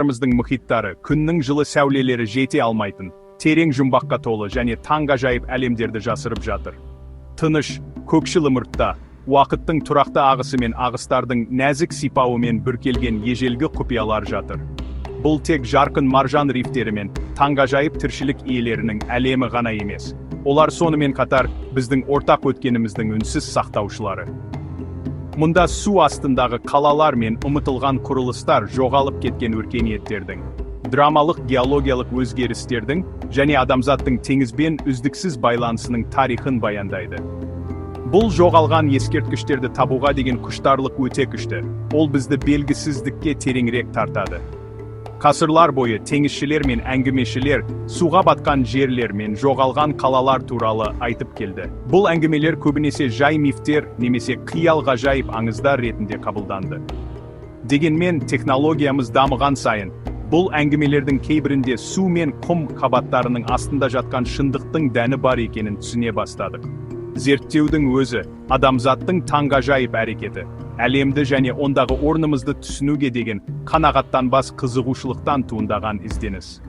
Мұхиттарымыздың мұхиттары күннің жылы сәулелері жете алмайтын, терең жұмбаққа толы және таңғажайып әлемдерді жасырып жатыр. Тыныш, көкшіл ымыртта, уақыттың тұрақты ағысы мен ағыстардың нәзік сипауымен бүркелген ежелгі құпиялар жатыр. Бұл тек жарқын маржан рифтері мен таңғажайып тіршілік иелерінің әлемі ғана емес. Олар сонымен қатар біздің ортақ өткеніміздің үнсіз сақтаушылары. Мұнда су астындағы қалалар мен ұмытылған құрылыстар жоғалып кеткен өркениеттердің, драмалық геологиялық өзгерістердің және адамзаттың теңізбен үздіксіз байланысының тарихын баяндайды. Бұл жоғалған ескерткіштерді табуға деген құштарлық өте күшті. Ол бізді белгісіздікке тереңірек тартады. Ғасырлар бойы теңізшілер мен әңгімешілер суға батқан жерлер мен жоғалған қалалар туралы айтып келді. Бұл әңгімелер көбінесе жай мифтер немесе қиял ғажайып аңыздар ретінде қабылданды. Дегенмен технологиямыз дамыған сайын, бұл әңгімелердің кейбірінде су мен құм қабаттарының астында жатқан шындықтың дәні бар екенін түсіне бастадық. Зерттеудің өзі адамзаттың таңғажайып әрекеті, әлемді және ондағы орнымызды түсінуге деген қанағаттанбас қызығушылықтан туындаған ізденіс.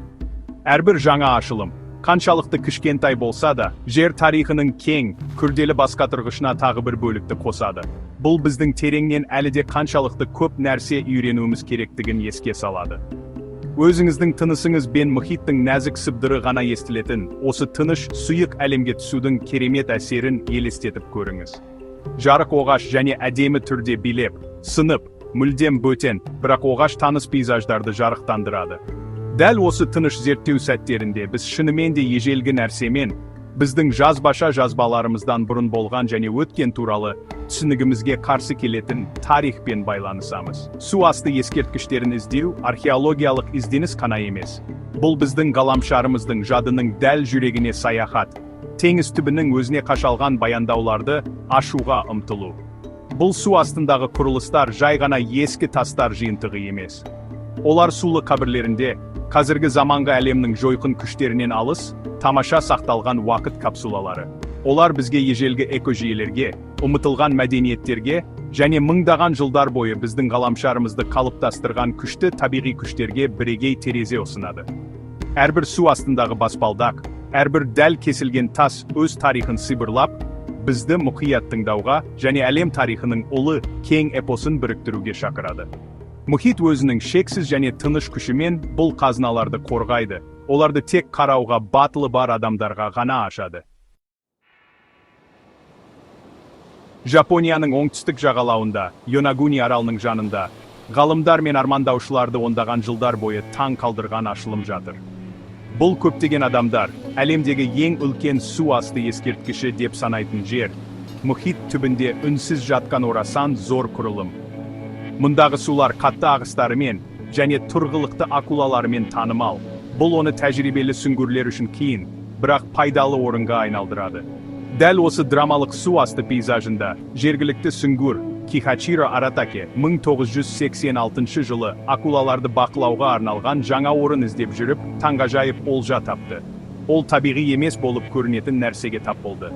Әрбір жаңа ашылым, қаншалықты кішкентай болса да, жер тарихының кең, күрделі басқатырғышына тағы бір бөлікті қосады. Бұл біздің тереңнен әлі де қаншалықты көп нәрсе үйренуіміз керектігін еске салады. Өзіңіздің тынысыңыз бен мұхиттың нәзік сыбдыры ғана естілетін, осы тыныш, сұйық әлемге түсудің керемет әсерін елестетіп көріңіз. Жарық оғаш және әдемі түрде билеп, сынып, мүлдем бөтен, бірақ оғаш таныс пейзаждарды жарықтандырады. Дәл осы тыныш зерттеу сәттерінде біз шынымен де ежелгі нәрсемен, біздің жазбаша жазбаларымыздан бұрын болған және өткен туралы түсінігімізге қарсы келетін тарихпен байланысамыз. Су асты ескерткіштерін іздеу археологиялық ізденіс қана емес. Бұл біздің ғаламшарымыздың жадының дәл жүрегіне саяхат, теңіз түбінің өзіне қашалған баяндауларды ашуға ұмтылу. Бұл су астындағы құрылыстар жай ғана ескі тастар жиынтығы емес. Олар сулы қабірлерінде, қазіргі заманғы әлемнің жойқын күштерінен алыс, тамаша сақталған уақыт капсулалары. Олар бізге ежелгі экожүйелерге, ұмытылған мәдениеттерге және мыңдаған жылдар бойы біздің ғаламшарымызды қалыптастырған күшті табиғи күштерге бірегей терезе ұсынады. Әрбір су астындағы баспалдақ, әрбір дәл кесілген тас өз тарихын сыбырлап, бізді мұқият тыңдауға және әлем тарихының ұлы, кең эпосын біріктіруге шақырады. Мұхит өзінің шексіз және тыныш күшімен бұл қазыналарды қорғайды. Оларды тек қарауға батылы бар адамдарға ғана ашады. Жапонияның оңтүстік жағалауында, Йонагуни аралының жанында, ғалымдар мен армандаушыларды ондаған жылдар бойы таң қалдырған ашылым жатыр. Бұл көптеген адамдар, әлемдегі ең үлкен су асты ескерткіші деп санайтын жер, мұхит түбінде үнсіз жатқан орасан зор құрылым. Мұндағы сулар қатты ағыстарымен және тұрғылықты акулаларымен танымал. Бұл оны тәжірибелі сүңгуірлер үшін қиын, бірақ пайдалы орынға айналдырады. Дәл осы драмалық су асты пейзажында жергілікті сүңгуір Кихачиро Аратаке 1986 жылы акулаларды бақылауға арналған жаңа орын іздеп жүріп, таңғажайып олжа тапты. Ол табиғи емес болып көрінетін нәрсеге тап болды.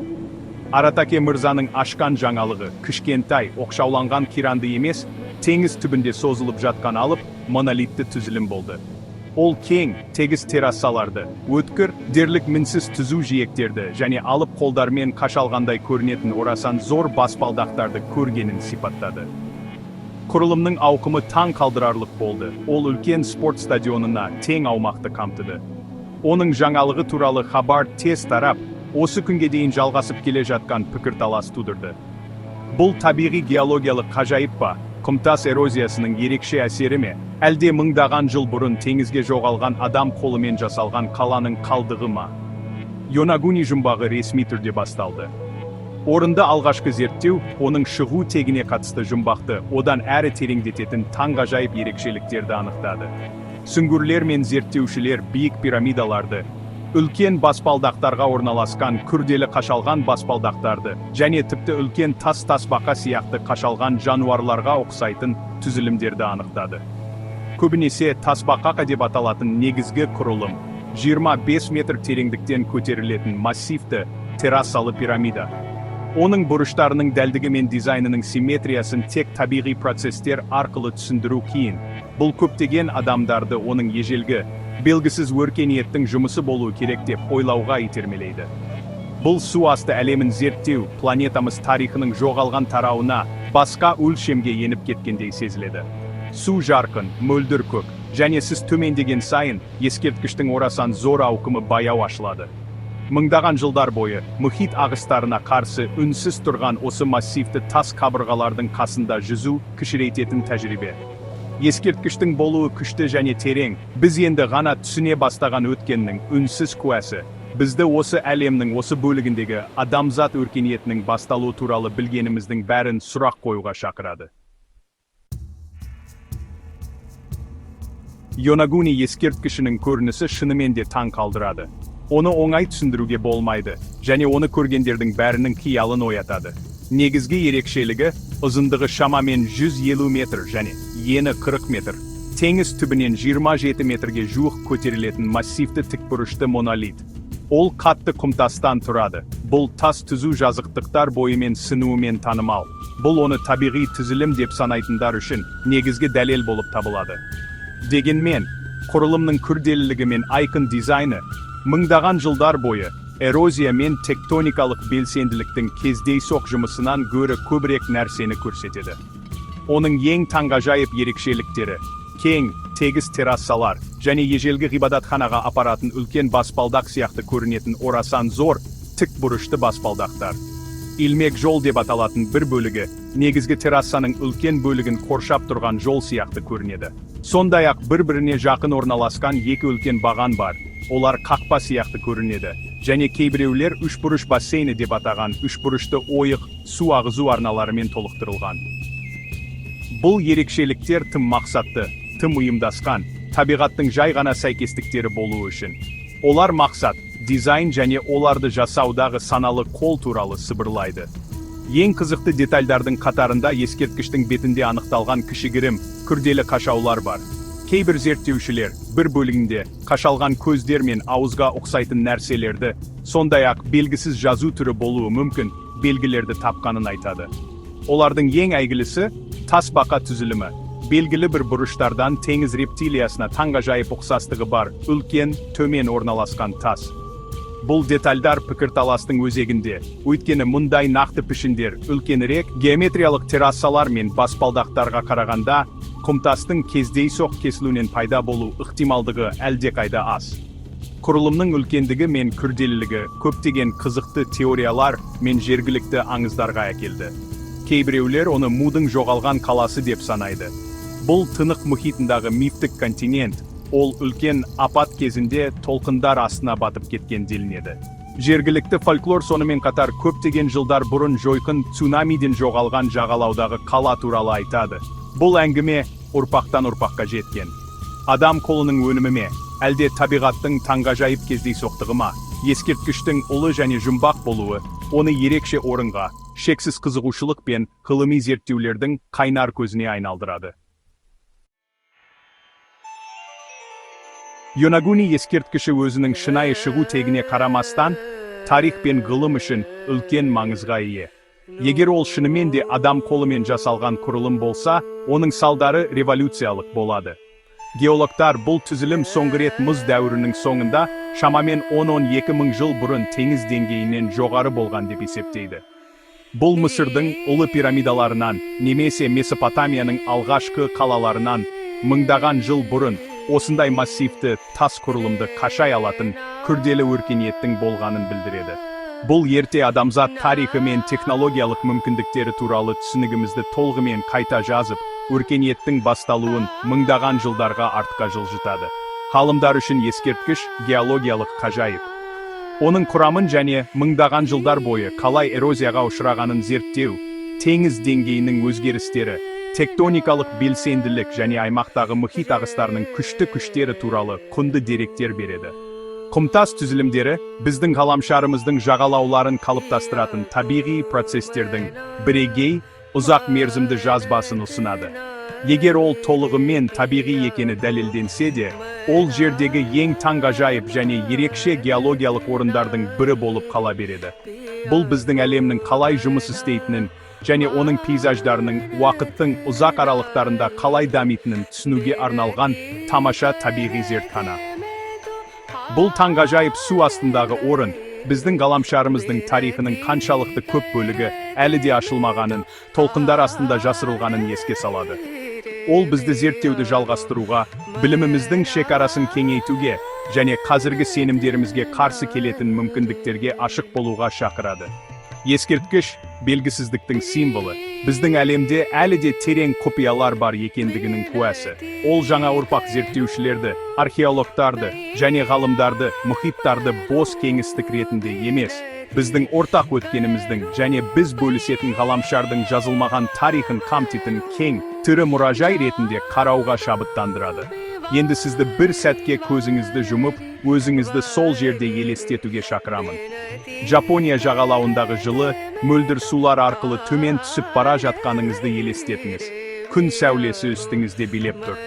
Аратаке мырзаның ашқан жаңалығы кішкентай, оқшауланған қиранды емес, теңіз түбінде созылып жатқан алып, монолитті түзілім болды. Ол кең, тегіс террасаларды, өткір, дерлік мінсіз түзу жиектерді және алып қолдармен қашалғандай көрінетін орасан зор баспалдақтарды көргенін сипаттады. Құрылымның ауқымы таң қалдырарлық болды. Ол үлкен спорт стадионына тең аумақты қамтыды. Оның жаңалығы туралы хабар тез тарап, осы күнге дейін жалғасып келе жатқан пікірталас тудырды. Бұл табиғи геологиялық ғажайып па, құмтас эрозиясының ерекше әсері ме, әлде мыңдаған жыл бұрын теңізге жоғалған адам қолымен жасалған қаланың қалдығы ма? Йонагуни жұмбағы ресми түрде басталды. Орынды алғашқы зерттеу, оның шығу тегіне қатысты жұмбақты одан әрі тереңдететін таңғажайып ерекшеліктерді анықтады. Сүңгуірлер мен зерттеушілер биік пирамидаларды, үлкен баспалдақтарға орналасқан күрделі қашалған баспалдақтарды және тіпті үлкен тасбақа сияқты қашалған жануарларға ұқсайтын түзілімдерді анықтады. Көбінесе тасбақа деп аталатын негізгі құрылым 25 метр тереңдіктен көтерілетін массивті террасалы пирамида. Оның бұрыштарының дәлдігі мен дизайнының симметриясын тек табиғи процестер арқылы түсіндіру қиын. Бұл көптеген адамдарды оның ежелгі, белгісіз өркениеттің жұмысы болуы керек деп ойлауға итермелейді. Бұл су асты әлемін зерттеу, планетамыз тарихының жоғалған тарауына, басқа өлшемге еніп кеткендей сезіледі. Су жарқын, мөлдір көк, және сіз төмендеген сайын, ескерткіштің орасан зор ауқымы баяу ашылады. Мыңдаған жылдар бойы, мұхит ағыстарына қарсы үнсіз тұрған осы массивті тас қабырғалардың қасында жүзу кішірейтетін тәжірибе. Ескерткіштің болуы күшті және терең, біз енді ғана түсіне бастаған өткеннің үнсіз куәсі. Бізді осы әлемнің осы бөлігіндегі адамзат өркениетінің басталуы туралы білгеніміздің бәрін сұрақ қоюға шақырады. Йонагуни ескерткішінің көрінісі шынымен де таң қалдырады. Оны оңай түсіндіруге болмайды, және оны көргендердің бәрінің қиялын оятады. Негізгі ерекшелігі, ұзындығы шамамен 150 метр және ені 40 метр. Теңіз түбінен 27 метрге жуық көтерілетін массивті тікбұрышты монолит. Ол қатты құмтастан тұрады. Бұл тас түзу жазықтықтар бойымен сынуымен танымал. Бұл оны табиғи түзілім деп санайтындар үшін негізгі дәлел болып табылады. Дегенмен, құрылымның күрделілігі мен айқын дизайны мыңдаған жылдар бойы эрозия мен тектоникалық белсенділіктің кездейсоқ жұмысынан гөрі көбірек нәрсені көрсетеді. Оның ең таңғажайып ерекшеліктері кең, тегіс террассалар және ежелгі ғибадатханаға апаратын үлкен баспалдақ сияқты көрінетін орасан зор, тік бұрышты баспалдақтар. Илмек жол деп аталатын бір бөлігі, негізгі террассаның үлкен бөлігін қоршап тұрған жол сияқты көрінеді. Сондай-ақ бір-біріне жақын орналасқан екі үлкен баған бар. Олар қақпа сияқты көрінеді, және кейбіреулер үшбұрыш бассейні деп атаған үшбұрышты ойық су ағызу арналарымен толықтырылған. Бұл ерекшеліктер тым мақсатты, тым ұйымдасқан, табиғаттың жай ғана сәйкестіктері болуы үшін. Олар мақсат, дизайн және оларды жасаудағы саналы қол туралы сыбырлайды. Ең қызықты детальдардың қатарында ескерткіштің бетінде анықталған кішігірім, күрделі қашаулар бар. Кейбір зерттеушілер бір бөлігінде қашалған көздер мен ауызға ұқсайтын нәрселерді, сондай-ақ белгісіз жазу түрі болуы мүмкін белгілерді тапқанын айтады. Олардың ең әйгілісі тас бақа түзілімі. Белгілі бір бұрыштардан теңіз рептилиясына таңғажайып ұқсастығы бар үлкен, төмен орналасқан тас. Бұл детальдар пікірталастың өзегінде, өйткені мұндай нақты пішіндер үлкенірек геометриялық террассалар мен баспалдақтарға қарағанда құмтастың кездейсоқ кесілуінен пайда болу ықтималдығы әлдеқайда аз. Құрылымның үлкендігі мен күрделілігі көптеген қызықты теориялар мен жергілікті аңыздарға әкелді. Кейбіреулер оны Мудың жоғалған қаласы деп санайды. Бұл тынық мұхитындағы мифтік континент, ол үлкен апат кезінде толқындар астына батып кеткен делінеді. Жергілікті фольклор сонымен қатар көптеген жылдар бұрын жойқын цунамиден жоғалған жағалаудағы қала туралы айтады. Бұл әңгіме ұрпақтан ұрпаққа жеткен. Адам қолының өнімі ме, әлде табиғаттың таңғажайып кездейсоқтығы ма, ескерткіштің ұлы және жұмбақ болуы, оны ерекше орынға, шексіз қызығушылық пен ғылыми зерттеулердің қайнар көзіне айналдырады. Йонагуни ескерткіші өзінің шынайы шығу тегіне қарамастан, тарих пен ғылым үшін үлкен маңызға ие. Егер ол шынымен де адам қолымен жасалған құрылым болса, оның салдары революциялық болады. Геологтар бұл түзілім соңғы рет мұз дәуірінің соңында шамамен 10-12 мың жыл бұрын теңіз деңгейінен жоғары болған деп есептейді. Бұл Мысырдың ұлы пирамидаларынан немесе Месопотамияның алғашқы қалаларынан мыңдаған жыл бұрын осындай массивті тас құрылымды қашай алатын күрделі өркениеттің болғанын білдіреді. Бұл ерте адамзат тарихы мен технологиялық мүмкіндіктері туралы түсінігімізді толығымен қайта жазып, өркениеттің басталуын мыңдаған жылдарға артқа жылжытады. Ғалымдар үшін ескерткіш геологиялық қажайып. Оның құрамын және мыңдаған жылдар бойы қалай эрозияға ұшырағанын зерттеу, теңіз деңгейінің өзгерістері, тектоникалық белсенділік және аймақтағы мұхит ағыстарының күшті күштері туралы құнды деректер береді. Құмтас түзілімдері біздің ғаламшарымыздың жағалауларын қалыптастыратын табиғи процестердің бірегей, ұзақ мерзімді жазбасын ұсынады. Егер ол толығымен табиғи екені дәлелденсе де, ол жердегі ең таңғажайып және ерекше геологиялық орындардың бірі болып қала береді. Бұл біздің әлемнің қалай жұмыс істейтінін және оның пейзаждарының уақыттың ұзақ аралықтарында қалай дамитынын түсінуге арналған тамаша табиғи зертхана. Бұл таңғажайып су астындағы орын біздің ғаламшарымыздың тарихының қаншалықты көп бөлігі әлі де ашылмағанын, толқындар астында жасырылғанын еске салады. Ол бізді зерттеуді жалғастыруға, біліміміздің шекарасын кеңейтуге және қазіргі сенімдерімізге қарсы келетін мүмкіндіктерге ашық болуға шақырады. Ескерткіш белгісіздіктің символы, біздің әлемде әлі де терең құпиялар бар екендігінің куәсі. Ол жаңа ұрпақ зерттеушілерді, археологтарды және ғалымдарды, мұхиттарды бос кеңістік ретінде емес, біздің ортақ өткеніміздің және біз бөлісетін ғаламшардың жазылмаған тарихын қамтитын кең, тірі мұражай ретінде қарауға шабыттандырады. Енді сізді бір сәтке көзіңізді жұмып, өзіңізді сол жерде елестетуге шақырамын. Жапония жағалауындағы жылы, мөлдір сулар арқылы төмен түсіп бара жатқаныңызды елестетіңіз. Күн сәулесі үстіңізде билеп тұр.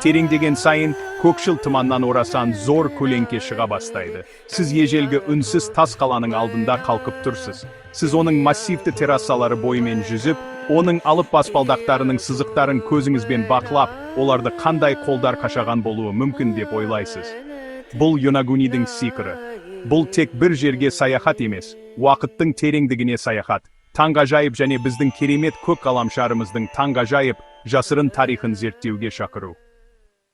Тереңдеген сайын, көкшіл тұманнан орасан зор көлеңке шыға бастайды. Сіз ежелгі үнсіз тас қаланың алдында қалқып тұрсыз. Сіз оның массивті террасалары бойымен жүзіп, оның алып баспалдақтарының сызықтарын көзіңізбен бақылап, оларды қандай қолдар қашаған болуы мүмкін деп ойлайсыз. Бұл Йонагунидің сиқыры. Бұл тек бір жерге саяхат емес, уақыттың тереңдігіне саяхат. Таңғажайып және біздің керемет көк ғаламшарымыздың таңғажайып, жасырын тарихын зерттеуге шақыру.